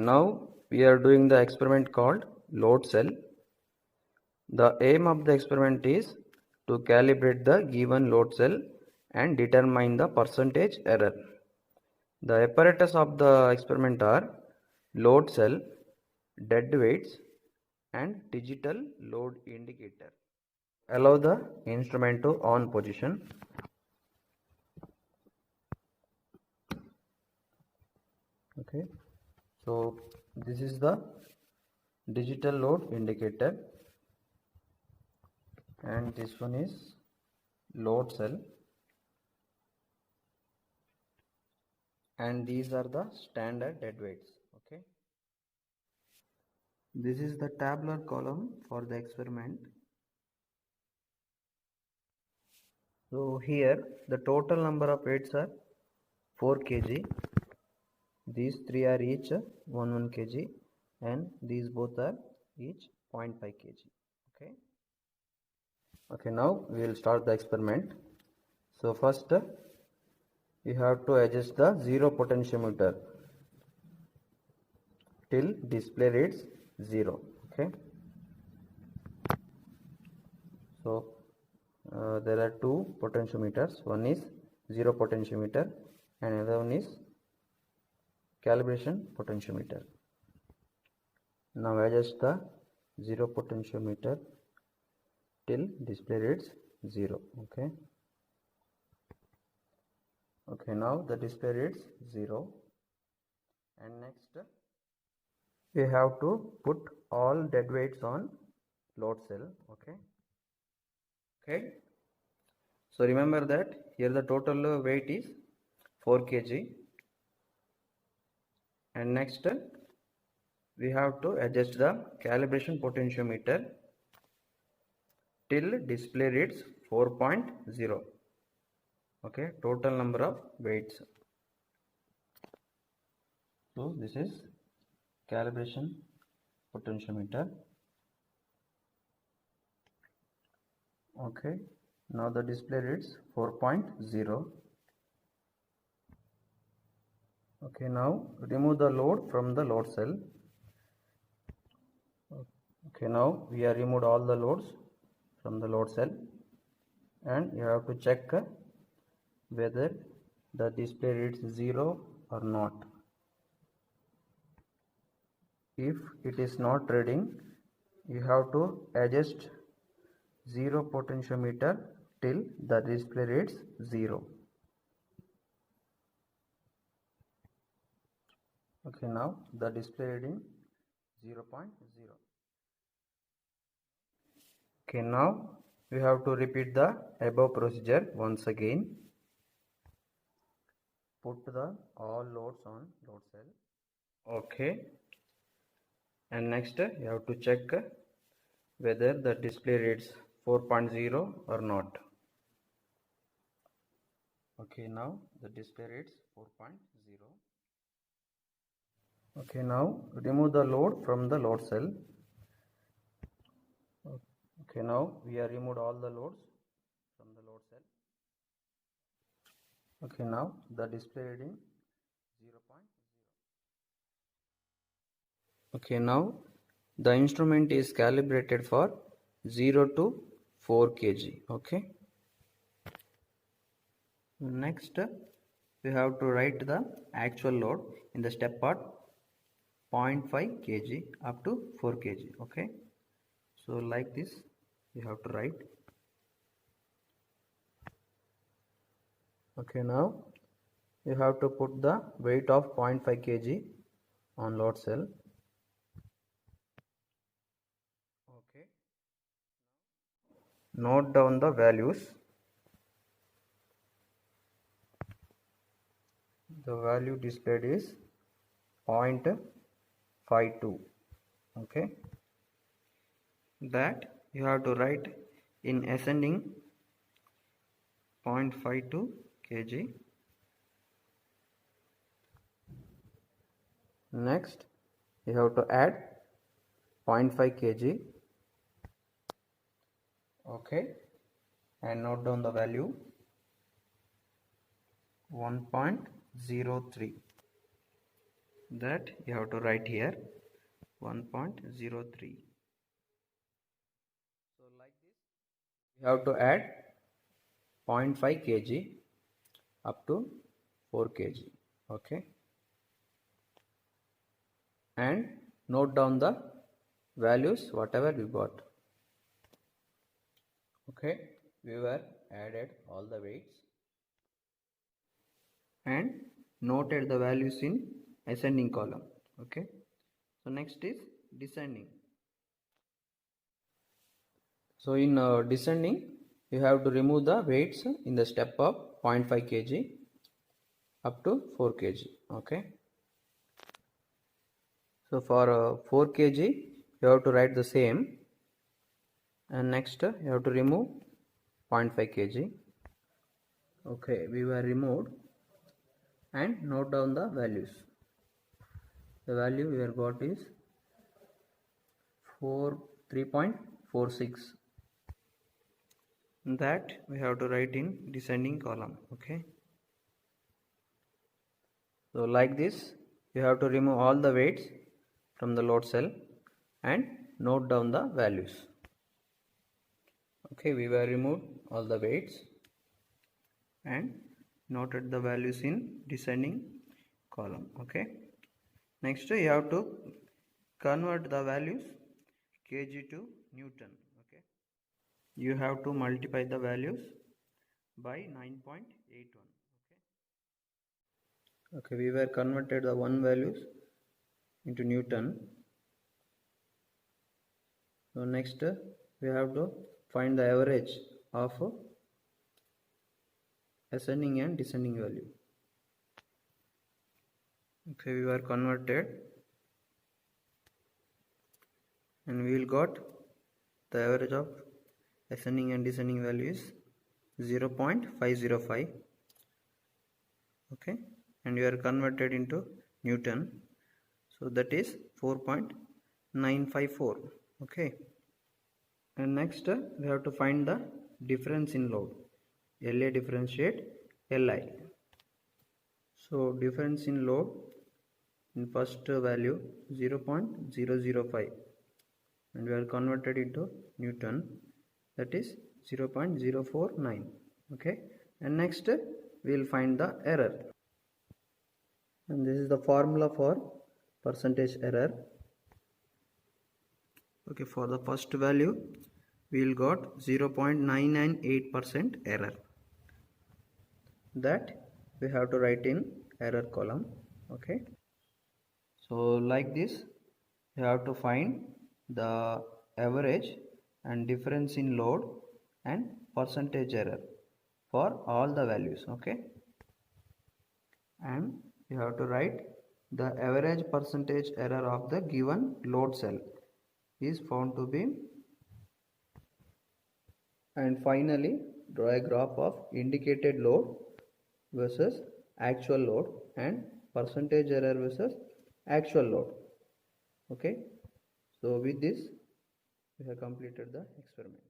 Now we are doing the experiment called load cell. The aim of the experiment is to calibrate the given load cell and determine the percentage error. The apparatus of the experiment are load cell, dead weights and digital load indicator. Allow the instrument to on position. Okay, so this is the digital load indicator and this one is load cell, and these are the standard dead weights. Okay, this is the tabular column for the experiment. So here the total number of weights are 4 kg. These three are each 1 kg and these both are each 0.5 kg. Okay, now we will start the experiment. So first you have to adjust the zero potentiometer till display reads 0. Okay, so there are two potentiometers. One is zero potentiometer and another one is calibration potentiometer. Now adjust the zero potentiometer till display reads 0. Okay, now the display reads 0, and next we have to put all dead weights on load cell. Okay, so remember that here the total weight is 4 kg, and next we have to adjust the calibration potentiometer till display reads 4.0. Okay, total number of weights. So this is calibration potentiometer. Okay, now the display reads 4.0. Okay, now remove the load from the load cell. Okay, now we have removed all the loads from the load cell, and you have to check whether the display reads 0 or not. If it is not reading, you have to adjust zero potentiometer till the display reads 0. Okay, now the display reading 0.0. Okay, now we have to repeat the above procedure once again. Put the all loads on load cell. Okay, and next you have to check whether the display reads 4.0 or not. Okay, now the display reads 4.0. Okay, now remove the load from the load cell. Okay, now we have removed all the loads from the load cell. Okay, now the display reading 0.0. Okay, now the instrument is calibrated for 0 to 4 kg. Okay, next we have to write the actual load in the step part 0.5 kg up to 4 kg. Okay, so like this you have to write. Okay, now you have to put the weight of 0.5 kg on load cell. Okay, note down the values. The value displayed is 0.52. Okay, that you have to write in ascending 0.52 kg. Next you have to add 0.5 kg Okay, and note down the value 1.03, that you have to write here 1.03. So like this you have to add 0.5 kg up to 4 kg. Okay, and note down the values whatever you got. Okay, we were added all the weights and noted the values in ascending column. Okay, so next is descending. So in descending you have to remove the weights in the step of 0.5 kg up to 4 kg. Okay, so for 4 kg you have to write the same, and next you have to remove 0.5 kg. Okay, we were removed, and note down the values. The value we have got is 3.46, that we have to write in descending column. Okay, so like this you have to remove all the weights from the load cell and note down the values. Okay, we were removed all the weights and noted the values in descending column. Okay, next you have to convert the values kg to Newton. Okay, you have to multiply the values by 9.81. Okay, we were converted the one values into Newton. So next we have to find the average of ascending and descending value. Okay, we were converted, and we will got the average of ascending and descending value is 0.505. Okay, and we are converted into Newton, so that is 4.954. Okay, and next we have to find the difference in load. LA differentiate Li. So difference in load in first value 0.005, and we are converted into Newton, that is 0.049. Okay, and next we will find the error, and this is the formula for percentage error. Okay, for the first value we will got 0.998% error, that we have to write in error column. Okay, so like this you have to find the average and difference in load and percentage error for all the values. Okay, and you have to write the average percentage error of the given load cell is found to be, and finally draw a graph of indicated load versus actual load and percentage error versus actual load. Okay, so with this we have completed the experiment.